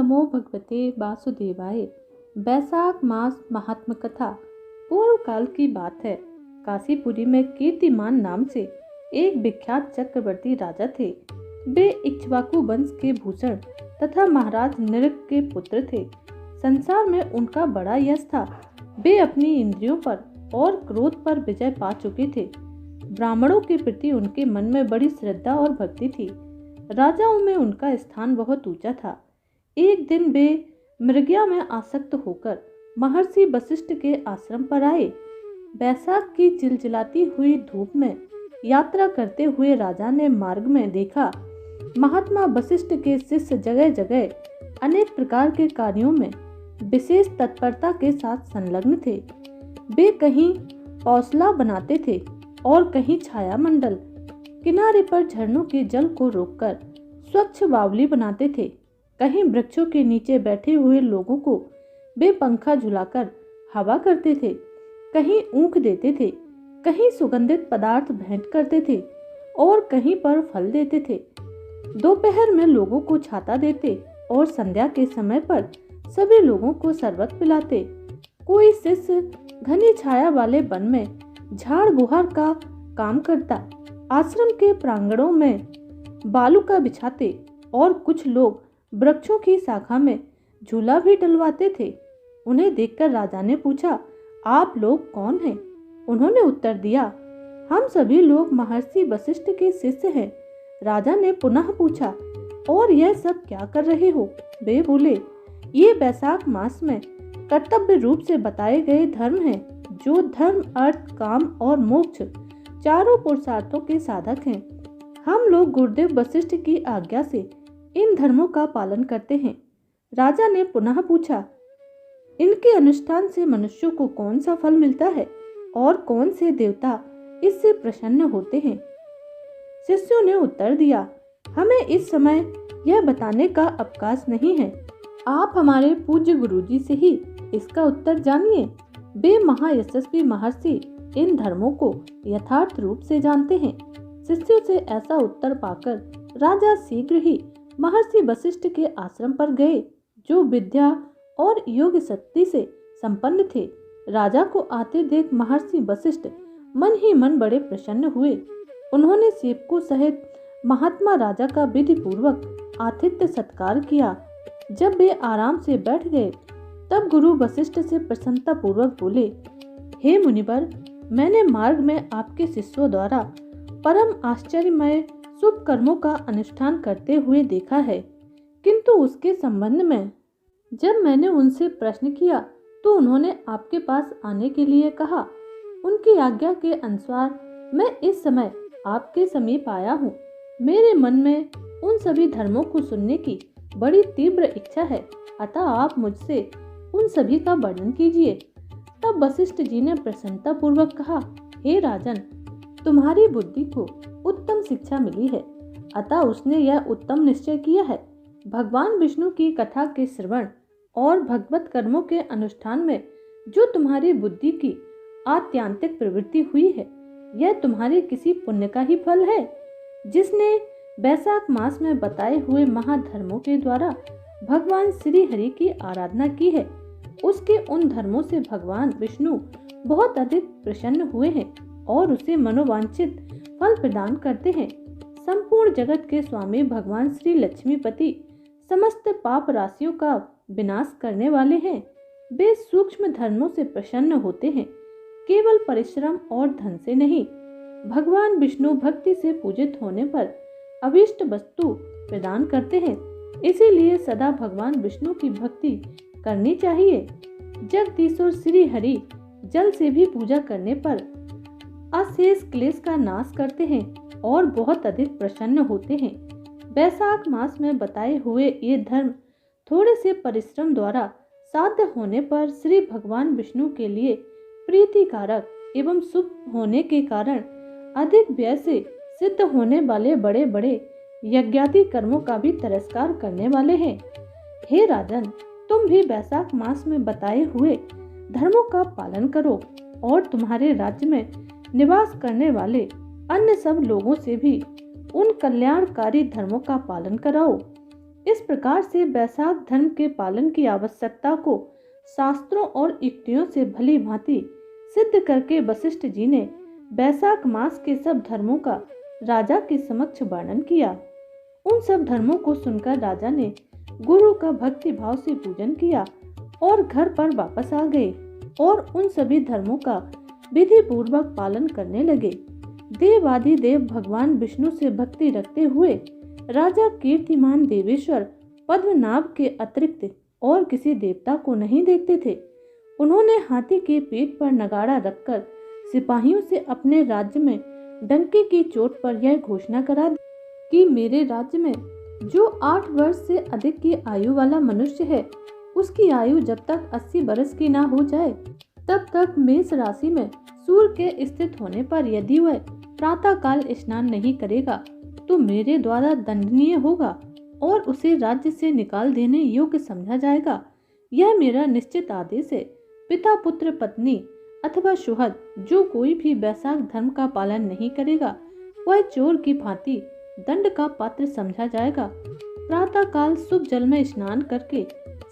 नमो भगवते वासुदेवाय। बैसाख मास महात्म कथा। पूर्व काल की बात है। काशीपुरी में कीर्तिमान नाम से एक विख्यात चक्रवर्ती राजा थे। वे इक्ष्वाकु वंश के भूषण तथा महाराज नृग के पुत्र थे। संसार में उनका बड़ा यश था। वे अपनी इंद्रियों पर और क्रोध पर विजय पा चुके थे। ब्राह्मणों के प्रति उनके मन में बड़ी श्रद्धा और भक्ति थी। राजाओं में उनका स्थान बहुत ऊंचा था। एक दिन वे मृगया में आसक्त होकर महर्षि वशिष्ठ के आश्रम पर आए। बैसाख की चिलचिलाती हुई धूप में यात्रा करते हुए राजा ने मार्ग में देखा महात्मा वशिष्ठ के शिष्य जगह जगह अनेक प्रकार के कार्यों में विशेष तत्परता के साथ संलग्न थे। वे कहीं पौसला बनाते थे और कहीं छाया मंडल, किनारे पर झरनों के जल को रोककर स्वच्छ बावली बनाते थे। कहीं वृक्षों के नीचे बैठे हुए लोगों को वे पंखा झुलाकर हवा करते थे, कहीं ऊख देते थे, कहीं सुगंधित पदार्थ भेंट करते थे और कहीं पर फल देते थे। दोपहर में लोगों को छाता देते और संध्या के समय पर सभी लोगों को शरबत पिलाते। कोई शिष्य घनी छाया वाले वन में झाड़ बुहार का काम करता, आश्रम के प्रांगणों में बालुका बिछाते और कुछ लोग वृक्षों की शाखा में झूला भी डलवाते थे। उन्हें देखकर राजा ने पूछा, आप लोग कौन हैं? उन्होंने उत्तर दिया, हम सभी लोग महर्षि वशिष्ठ के शिष्य हैं। राजा ने पुनः पूछा, और यह सब क्या कर रहे हो? वे बोले, ये बैसाख मास में कर्तव्य रूप से बताए गए धर्म हैं, जो धर्म, अर्थ, काम और मोक्ष चारों पुरुषार्थों के साधक हैं। हम लोग गुरुदेव वशिष्ठ की आज्ञा से इन धर्मों का पालन करते हैं। राजा ने पुनः पूछा, इनके अनुष्ठान से मनुष्यों को कौन सा फल मिलता है और कौन से देवता इससे प्रसन्न होते हैं? शिष्यों ने उत्तर दिया, हमें इस समय यह बताने का अवकाश नहीं है। आप हमारे पूज्य गुरुजी से ही इसका उत्तर जानिए। वे महायशस्वी महर्षि इन धर्मों को यथार्थ रूप से जानते हैं। शिष्यों से ऐसा उत्तर पाकर राजा शीघ्र ही महर्षि वशिष्ठ के आश्रम पर गए, जो विद्या और योग शक्ति से संपन्न थे। राजा को आते देख महर्षि वशिष्ठ मन ही मन बड़े प्रसन्न हुए। उन्होंने सेवकों सहित महात्मा राजा का विधि पूर्वक आतिथ्य सत्कार किया। जब वे आराम से बैठ गए, तब गुरु वशिष्ठ से प्रसन्नता पूर्वक बोले, हे मुनिवर, मैंने मार्ग में आपके शिष्यों द्वारा परम आश्चर्यमय शुभ कर्मों का अनुष्ठान करते हुए देखा है, किंतु उसके संबंध में जब मैंने उनसे प्रश्न किया तो उन्होंने आपके पास आने के लिए कहा। उनकी आज्ञा के अनुसार मैं इस समय आपके समीप आया हूँ। मेरे मन में उन सभी धर्मों को सुनने की बड़ी तीव्र इच्छा है, अतः आप मुझसे उन सभी का वर्णन कीजिए। तब वशिष्ठ जी ने प्रसन्नता पूर्वक कहा, हे राजन, तुम्हारी बुद्धि को उत्तम शिक्षा मिली है, अतः उसने यह उत्तम निश्चय किया है। भगवान विष्णु की कथा के श्रवण और भगवत कर्मों के अनुष्ठान में जो तुम्हारी बुद्धि की आत्यांतिक प्रवृत्ति हुई है, यह तुम्हारे किसी पुण्य का ही फल है, जिसने बैसाख मास में बताए हुए महाधर्मों के द्वारा भगवान श्री हरि की आराधना की है। उसके उन धर्मों से भगवान विष्णु बहुत अधिक प्रसन्न हुए हैं और उसे मनोवांछित फल प्रदान करते हैं। संपूर्ण जगत के स्वामी भगवान श्री लक्ष्मीपति समस्त पाप राशियों का विनाश करने वाले हैं। वे सूक्ष्म धर्मों से प्रसन्न होते हैं, केवल परिश्रम और धन से नहीं। भगवान विष्णु भक्ति से पूजित होने पर अभीष्ट वस्तु प्रदान करते हैं। इसीलिए सदा भगवान विष्णु की भक्ति करनी चाहिए। जगदीश्वर श्री हरि जल से भी पूजा करने पर अशेष क्लेश का नाश करते हैं और बहुत अधिक प्रसन्न होते हैं। बैसाख मास में बताए हुए ये धर्म थोड़े से परिश्रम द्वारा साध्य होने पर श्री भगवान विष्णु के लिए प्रीतिकारक एवं शुभ होने के कारण अधिक व्यय से सिद्ध होने वाले बड़े बड़े यज्ञादि कर्मों का भी तिरस्कार करने वाले हैं। हे राजन, तुम भी बैसाख मास में बताए हुए धर्मों का पालन करो और तुम्हारे राज्य में निवास करने वाले अन्य सब लोगों से भी उन कल्याणकारी धर्मों का पालन कराओ। इस प्रकार से वैशाख धर्म के पालन की आवश्यकता को शास्त्रों और युक्तियों से भली भांति सिद्ध करके वशिष्ठ जी ने वैशाख मास के सब धर्मों का राजा के समक्ष वर्णन किया। उन सब धर्मों को सुनकर राजा ने गुरु का भक्ति भाव से पूजन किया और घर पर वापस आ गए और उन सभी धर्मों का विधि पूर्वक पालन करने लगे। देवादिदेव भगवान विष्णु से भक्ति रखते हुए राजा कीर्तिमान देवेश्वर पद्मनाभ के अतिरिक्त और किसी देवता को नहीं देखते थे। उन्होंने हाथी के पीठ पर नगाड़ा रखकर सिपाहियों से अपने राज्य में डंके की चोट पर यह घोषणा करा दी कि मेरे राज्य में जो 8 वर्ष से अधिक की आयु वाला मनुष्य है, उसकी आयु जब तक 80 वर्ष की ना हो जाए तब तक मेष राशि में सूर्य के स्थित होने पर यदि वह प्रातः काल स्नान नहीं करेगा तो मेरे द्वारा दंडनीय होगा और उसे राज्य से निकाल देने योग्य समझा जाएगा। यह मेरा निश्चित आदेश है। पिता पुत्र पत्नी अथवा सुहृद जो कोई भी वैशाख धर्म का पालन नहीं करेगा वह चोर की भांति दंड का पात्र समझा जाएगा। प्रातः काल शुभ जल में स्नान करके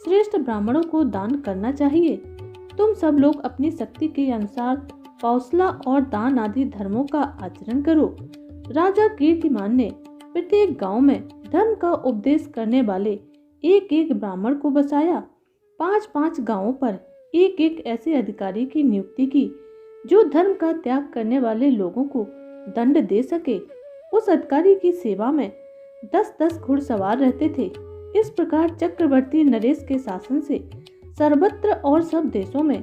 श्रेष्ठ ब्राह्मणों को दान करना चाहिए। तुम सब लोग अपनी शक्ति के अनुसार कौशला और दान आदि धर्मों का आचरण करो। राजा कीर्तिमान ने प्रत्येक गांव में धर्म का उपदेश करने वाले एक एक ब्राह्मण को बसाया। 5-5 गांवों पर एक एक ऐसे अधिकारी की नियुक्ति की जो धर्म का त्याग करने वाले लोगों को दंड दे सके। उस अधिकारी की सेवा में 10-10 घुड़सवार रहते थे। इस प्रकार चक्रवर्ती नरेश के शासन से सर्वत्र और सब देशों में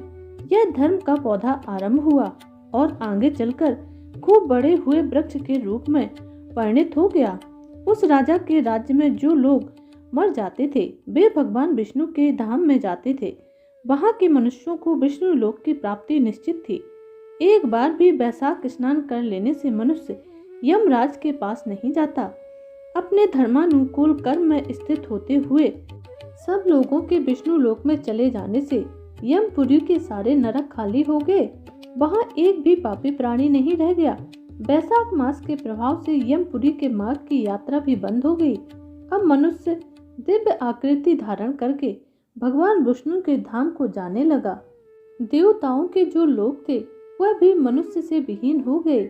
यह धर्म का पौधा आरंभ हुआ और आगे चलकर खूब बड़े हुए वृक्ष के रूप में परिणित हो गया। उस राजा के राज्य में जो लोग मर जाते थे वे भगवान विष्णु के धाम में जाते थे। वहां के मनुष्यों को विष्णु लोक की प्राप्ति निश्चित थी। एक बार भी वैशाख स्नान कर लेने से मनुष्य यमराज के पास नहीं जाता। अपने धर्मानुकूल कर्म में स्थित होते हुए सब लोगों के विष्णु लोक में चले जाने से यमपुरी के सारे नरक खाली हो गए। वहां एक भी पापी प्राणी नहीं रह गया। वैशाख मास के प्रभाव से यमपुरी के मार्ग की यात्रा भी बंद हो गई। अब मनुष्य दिव्य आकृति धारण करके भगवान विष्णु के धाम को जाने लगा। देवताओं के जो लोग थे वह भी मनुष्य से विहीन हो गए।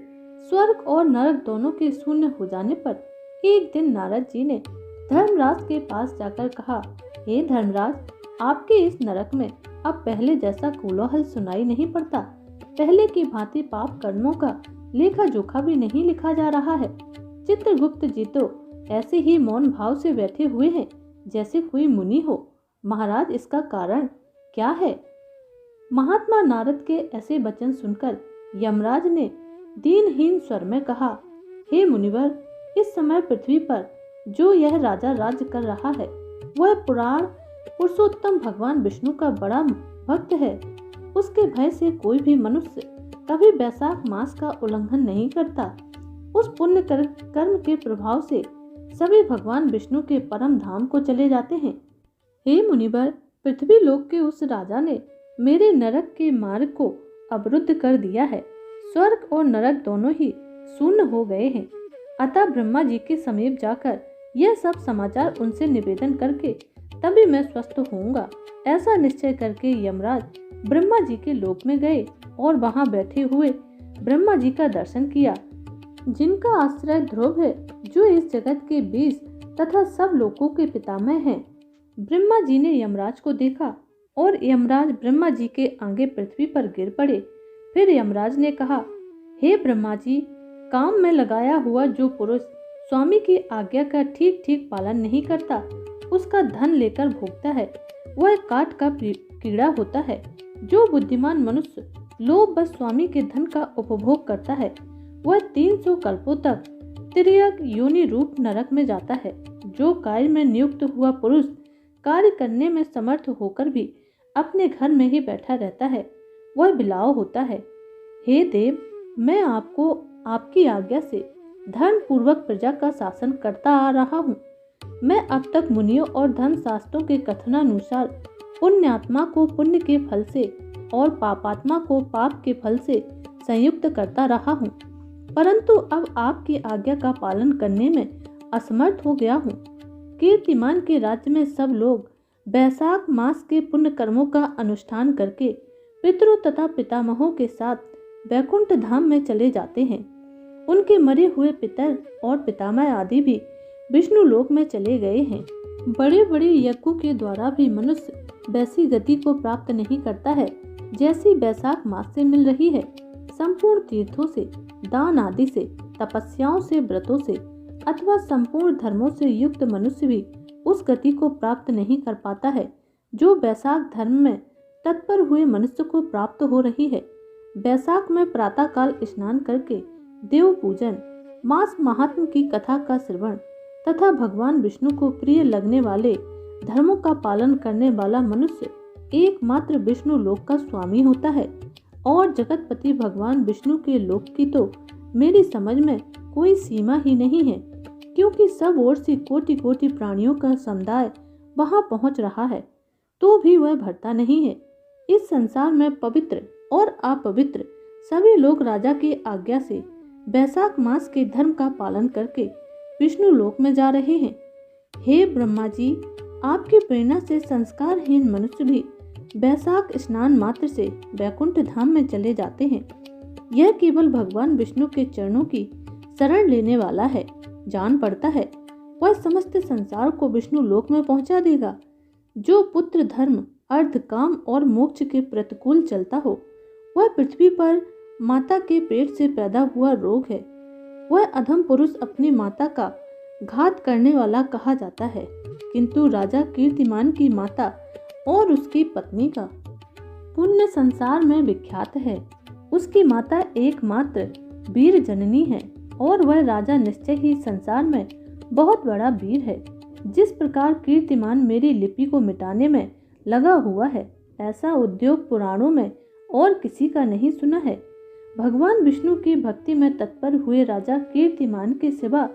स्वर्ग और नरक दोनों के शून्य हो जाने पर एक दिन नारद जी ने धर्मराज के पास जाकर कहा, हे धर्मराज, आपके इस नरक में अब पहले जैसा कोलाहल सुनाई नहीं पड़ता। पहले की भांति पाप कर्मों का लेखा जोखा भी नहीं लिखा जा रहा है। चित्रगुप्त जी तो ऐसे ही मौन भाव से बैठे हुए हैं जैसे कोई मुनि हो। महाराज, इसका कारण क्या है? महात्मा नारद के ऐसे वचन सुनकर यमराज ने दीनहीन स्वर में कहा, हे मुनिवर, इस समय पृथ्वी पर जो यह राजा राज्य कर रहा है वह पुराण पुरुषोत्तम भगवान विष्णु का बड़ा भक्त है। उसके भय से कोई भी मनुष्य कभी वैशाख मास का उल्लंघन नहीं करता। उस पुण्य कर्म के प्रभाव से सभी भगवान विष्णु के परम धाम को चले जाते हैं। हे मुनिवर, पृथ्वी लोक के उस राजा ने मेरे नरक के मार्ग को अवरुद्ध कर दिया है। स्वर्ग और नरक दोनों ही शून्य हो गए हैं। अतः ब्रह्मा जी के समीप जाकर यह सब समाचार उनसे निवेदन करके तभी मैं स्वस्थ होऊंगा। ऐसा निश्चय करके यमराज ब्रह्मा जी के लोक में गए और वहां बैठे हुए ब्रह्मा जी का दर्शन किया, जिनका आश्रय ध्रुव है, जो इस जगत के बीज तथा सब लोकों के पितामह हैं। ब्रह्मा जी ने यमराज को देखा और यमराज ब्रह्मा जी के आगे पृथ्वी पर गिर पड़े। फिर यमराज ने कहा, हे ब्रह्मा जी, काम में लगाया हुआ जो पुरुष स्वामी की आज्ञा का ठीक ठीक पालन नहीं करता, उसका धन लेकर भोगता है, वह काट का कीड़ा होता है। जो बुद्धिमान मनुष्य लोभ बस स्वामी के धन का उपभोग करता है, वह 300 कल्पों तक तिर्यक योनि रूप नरक में जाता है। जो कार्य में नियुक्त हुआ पुरुष कार्य करने में समर्थ होकर भी अपने घर में ही बैठा रहता है, वह बिलाव होता है। हे देव, मैं आपको आपकी आज्ञा से धर्म पूर्वक प्रजा का शासन करता आ रहा हूँ। मैं अब तक मुनियों और धर्म शास्त्रों के कथनानुसार पुण्यात्मा को पुण्य के फल से और पापात्मा को पाप के फल से संयुक्त करता रहा हूँ, परंतु अब आपकी आज्ञा का पालन करने में असमर्थ हो गया हूँ। कीर्तिमान के राज्य में सब लोग बैसाख मास के पुण्य कर्मों का अनुष्ठान करके पितरों तथा पितामहों के साथ वैकुंठ धाम में चले जाते हैं। उनके मरे हुए पितर और पितामह आदि भी विष्णु लोक में चले गए हैं। बड़े बड़े यज्ञों के द्वारा भी मनुष्य वैसी गति को प्राप्त नहीं करता है जैसी बैसाख मास से मिल रही है। संपूर्ण तीर्थों से, दान आदि से, तपस्याओं से, व्रतों से अथवा संपूर्ण धर्मों से युक्त मनुष्य भी उस गति को प्राप्त नहीं कर पाता है जो बैसाख धर्म में तत्पर हुए मनुष्य को प्राप्त हो रही है। बैसाख में प्रातः काल स्नान करके देव पूजन, मास महात्म की कथा का श्रवण तथा भगवान विष्णु को प्रिय लगने वाले धर्मों का पालन करने वाला मनुष्य एकमात्र विष्णु लोक का स्वामी होता है। और जगतपति भगवान विष्णु के लोक की तो मेरी समझ में कोई सीमा ही नहीं है, क्योंकि सब ओर से कोटि कोटि प्राणियों का समुदाय वहां पहुंच रहा है, तो भी वह भरता नहीं है। इस संसार में पवित्र और अपवित्र सभी लोग राजा की आज्ञा से बैसाख मास के धर्म का पालन करके विष्णु लोक में जा रहे हैं। हे ब्रह्मा जी, आपकी प्रेरणा से संस्कारहीन मनुष्य भी बैसाख स्नान मात्र से वैकुंठ धाम में चले जाते हैं। यह केवल भगवान विष्णु के चरणों की शरण लेने वाला है। जान पड़ता है वह समस्त संसार को विष्णु लोक में पहुंचा देगा। जो पुत्र धर्म, अर्ध काम और मोक्ष के प्रतिकूल चलता हो, वह पृथ्वी पर माता के पेट से पैदा हुआ रोग है। वह अधम पुरुष अपनी माता का घात करने वाला कहा जाता है, किंतु राजा कीर्तिमान की माता और उसकी पत्नी का पुण्य संसार में विख्यात है। उसकी माता एकमात्र वीर जननी है और वह राजा निश्चय ही संसार में बहुत बड़ा वीर है। जिस प्रकार कीर्तिमान मेरी लिपि को मिटाने में लगा हुआ है, ऐसा उद्योग पुराणों में और किसी का नहीं सुना है। भगवान विष्णु की भक्ति में तत्पर हुए राजा कीर्तिमान के सिवा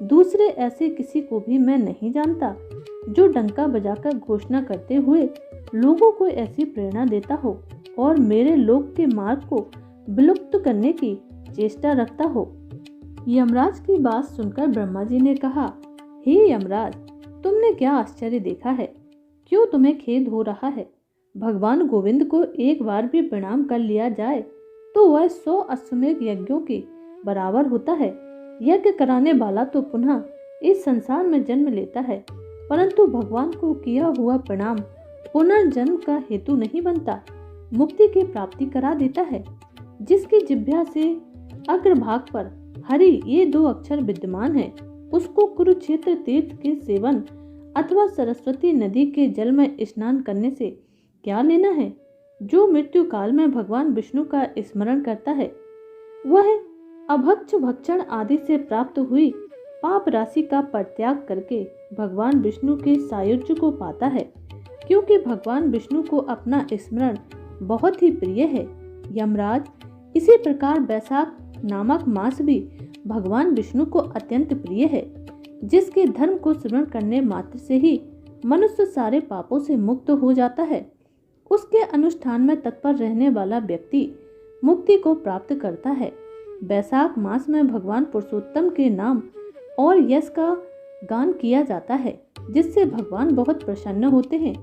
दूसरे ऐसे किसी को भी मैं नहीं जानता जो डंका बजाकर घोषणा करते हुए लोगों को ऐसी प्रेरणा देता हो और मेरे लोक के मार्ग को विलुप्त करने की चेष्टा रखता हो। यमराज की बात सुनकर ब्रह्मा जी ने कहा, हे यमराज, तुमने क्या आश्चर्य देखा है? क्यों तुम्हें खेद हो रहा है? भगवान गोविंद को एक बार भी प्रणाम कर लिया जाए तो वह 100 अश्वमेध यज्ञों के बराबर होता है। यज्ञ कराने वाला तो पुनः इस संसार में जन्म लेता है, परंतु भगवान को किया हुआ प्रणाम पुनर्जन्म का हेतु नहीं बनता, मुक्ति की प्राप्ति करा देता है। जिसकी जिह्वा से अग्रभाग पर हरि ये 2 अक्षर विद्यमान है, उसको कुरुक्षेत्र तीर्थ के सेवन अथवा सरस्वती नदी के जल में स्नान करने से क्या लेना है? जो मृत्यु काल में भगवान विष्णु का स्मरण करता है, वह अभक्ष भक्षण आदि से प्राप्त हुई पाप राशि का परित्याग करके भगवान विष्णु के सायुज्य को पाता है, क्योंकि भगवान विष्णु को अपना स्मरण बहुत ही प्रिय है। यमराज, इसी प्रकार बैसाख नामक मास भी भगवान विष्णु को अत्यंत प्रिय है, जिसके धर्म को स्मरण करने मात्र से ही मनुष्य सारे पापों से मुक्त हो जाता है। उसके अनुष्ठान में तत्पर रहने वाला व्यक्ति मुक्ति को प्राप्त करता है। बैसाख मास में भगवान पुरुषोत्तम के नाम और यश का गान किया जाता है, जिससे भगवान बहुत प्रसन्न होते हैं।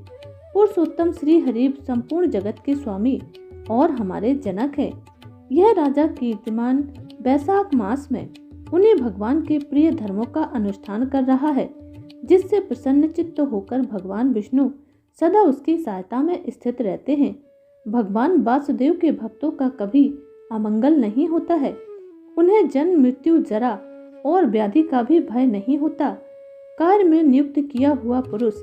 पुरुषोत्तम श्री हरि संपूर्ण जगत के स्वामी और हमारे जनक है। यह राजा कीर्तिमान बैसाख मास में उन्हें भगवान के प्रिय धर्मों का अनुष्ठान कर रहा है, जिससे प्रसन्न चित्त होकर भगवान विष्णु सदा उसकी सहायता में स्थित रहते हैं। भगवान वासुदेव के भक्तों का कभी अमंगल नहीं होता है। उन्हें जन्म, मृत्यु, जरा और व्याधि का भी भय नहीं होता। कार्य में नियुक्त किया हुआ पुरुष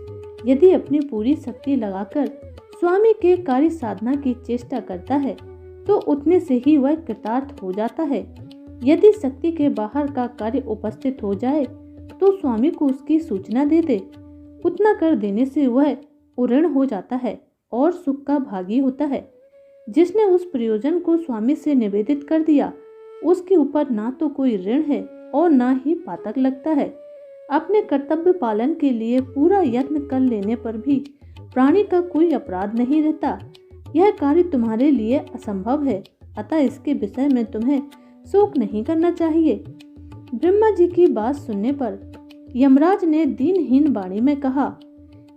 यदि अपनी पूरी शक्ति लगाकर स्वामी के कार्य साधना की चेष्टा करता है तो उतने से ही वह कृतार्थ हो जाता है। यदि शक्ति के बाहर का कार्य उपस्थित हो जाए तो स्वामी को उसकी सूचना दे दे। उतना कर देने से वह उऋण हो जाता है और सुख का भागी होता है। जिसने उस प्रयोजन को स्वामी से निवेदित कर दिया, उसके ऊपर ना तो कोई ऋण है और ना ही पातक लगता है। अपने कर्तव्य पालन के लिए पूरा यत्न कर लेने पर भी प्राणी का कोई अपराध नहीं रहता। यह कार्य तुम्हारे लिए असंभव है, अतः इसके विषय में तुम्हें शोक नहीं करना चाहिए। ब्रह्मा जी की बात सुनने पर यमराज ने दीनहीन वाणी में कहा,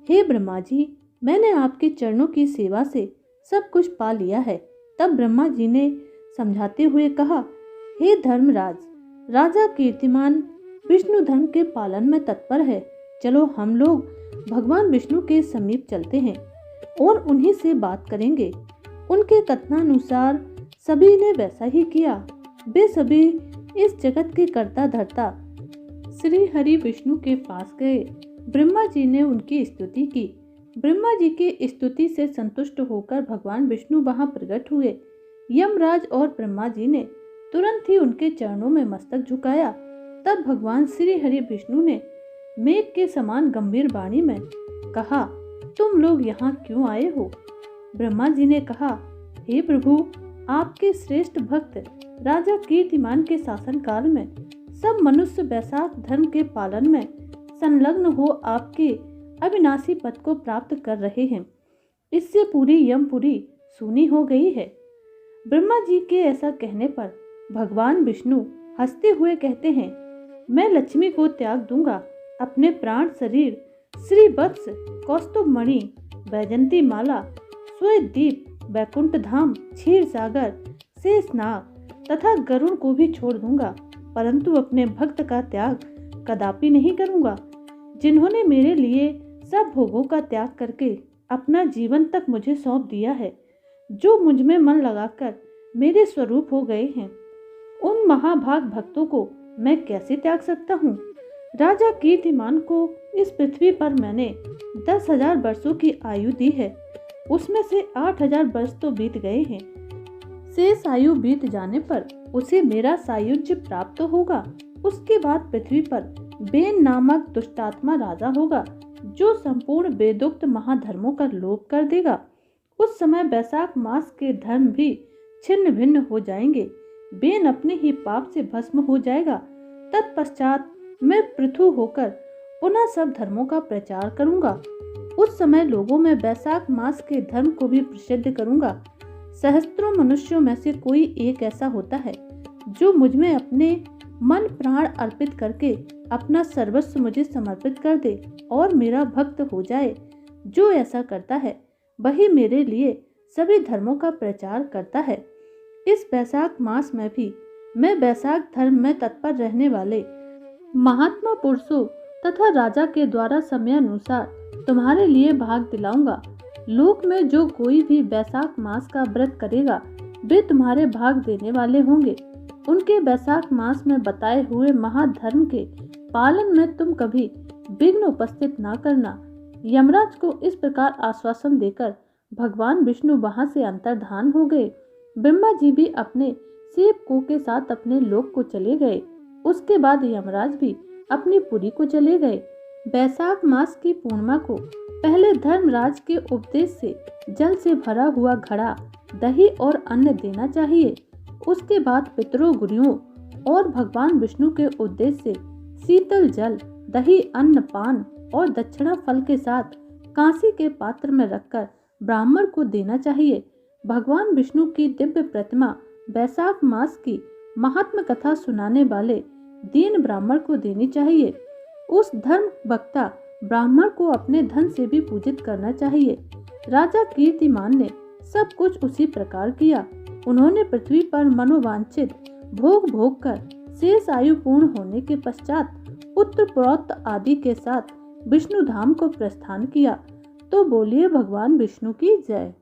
हे ब्रह्मा जी, मैंने आपके चरणों की सेवा से सब कुछ पा लिया है। तब ब्रह्मा जी ने समझाते हुए कहा, हे धर्मराज, राजा कीर्तिमान विष्णु धर्म के पालन में तत्पर है। चलो हम लोग भगवान विष्णु के समीप चलते हैं और उन्हीं से बात करेंगे। उनके कथनानुसार सभी ने वैसा ही किया। वे सभी इस जगत के कर्ता धर्ता श्री हरि विष्णु के पास गए। ब्रह्मा जी ने उनकी स्तुति की। ब्रह्मा जी की स्तुति से संतुष्ट होकर भगवान विष्णु वहां प्रकट हुए। यमराज और ब्रह्मा जी ने तुरंत ही उनके चरणों में मस्तक झुकाया। तब भगवान श्री हरि विष्णु ने मेघ के समान गंभीर वाणी में कहा, तुम लोग यहाँ क्यों आए हो? ब्रह्मा जी ने कहा, हे प्रभु, आपके श्रेष्ठ भक्त राजा कीर्तिमान के शासन काल में सब मनुष्य वैशाख धर्म के पालन में संलग्न हो आपके अविनाशी पद को प्राप्त कर रहे हैं। इससे पूरी यमपुरी सूनी हो गई है। ब्रह्मा जी के ऐसा कहने पर भगवान विष्णु हंसते हुए कहते हैं, मैं लक्ष्मी को त्याग दूंगा। अपने प्राण शरीर श्री वत्स, कौस्तुभ मणि, वैजंती माला, स्वयंदीप, वैकुंठ धाम, क्षीर सागर, शेषनाग तथा गरुड़ को भी छोड़ दूंगा, परंतु अपने भक्त का त्याग कदापि नहीं करूंगा, जिन्होंने मेरे लिए सब भोगों का त्याग करके अपना जीवन तक मुझे सौंप दिया है, जो मुझ में मन लगाकर मेरे स्वरूप हो गए हैं। उन महाभाग भक्तों को मैं कैसे त्याग सकता हूँ? राजा कीर्तिमान को इस पृथ्वी पर मैंने 10,000 वर्षों की आयु दी है, उसमें से 8,000 वर्ष तो बीत गए हैं। शेष आयु बीत जाने पर उसे मेरा सायुज्य प्राप्त होगा। उसके बाद पृथ्वी पर बेन नामक दुष्टात्मा राजा होगा, जो संपूर्ण वेदोक्त महाधर्मों का लोप कर देगा। उस समय वैशाख मास के धर्म भी छिन्न भिन्न हो जाएंगे। बेन अपने ही पाप से भस्म हो जाएगा। तत्पश्चात मैं पृथु होकर पुनः सब धर्मों का प्रचार करूंगा। उस समय लोगों में वैशाख मास के धर्म को भी प्रसिद्ध करूंगा। सहस्त्रों मनुष्यों में से कोई एक ऐसा होता है जो मुझ में अपने मन प्राण अर्पित करके अपना सर्वस्व मुझे समर्पित कर दे और मेरा भक्त हो जाए। जो ऐसा करता है वही मेरे लिए सभी धर्मों का प्रचार करता है। इस वैशाख मास में भी मैं वैशाख धर्म में तत्पर रहने वाले महात्मा पुरुषों तथा राजा के द्वारा समयानुसार तुम्हारे लिए भाग दिलाऊंगा। लोक में जो कोई भी वैशाख मास का व्रत करेगा वे तुम्हारे भाग देने वाले होंगे। उनके वैशाख मास में बताए हुए महाधर्म के पालन में तुम कभी विघ्न उपस्थित न करना। यमराज को इस प्रकार आश्वासन देकर भगवान विष्णु वहां से अंतर्धान हो गए। ब्रह्मा जी भी अपने सेवकों के साथ अपने लोक को चले गए। उसके बाद यमराज भी अपनी पुरी को चले गए। वैशाख मास की पूर्णिमा को पहले धर्मराज के उपदेश से जल से भरा हुआ घड़ा, दही और अन्न देना चाहिए। उसके बाद पितरों, गुरुओं और भगवान विष्णु के उद्देश्य से शीतल जल, दही, अन्न, पान और दक्षिणा फल के साथ कांसी के पात्र में रखकर ब्राह्मण को देना चाहिए। भगवान विष्णु की दिव्य प्रतिमा वैशाख मास की महात्म कथा सुनाने वाले दीन ब्राह्मण को देनी चाहिए। उस धर्म वक्ता ब्राह्मण को अपने धन से भी पूजित करना चाहिए। राजा कीर्तिमान ने सब कुछ उसी प्रकार किया। उन्होंने पृथ्वी पर मनोवांछित भोग भोग कर शेष आयु पूर्ण होने के पश्चात पुत्र पौत्र आदि के साथ विष्णु धाम को प्रस्थान किया। तो बोलिए भगवान विष्णु की जय।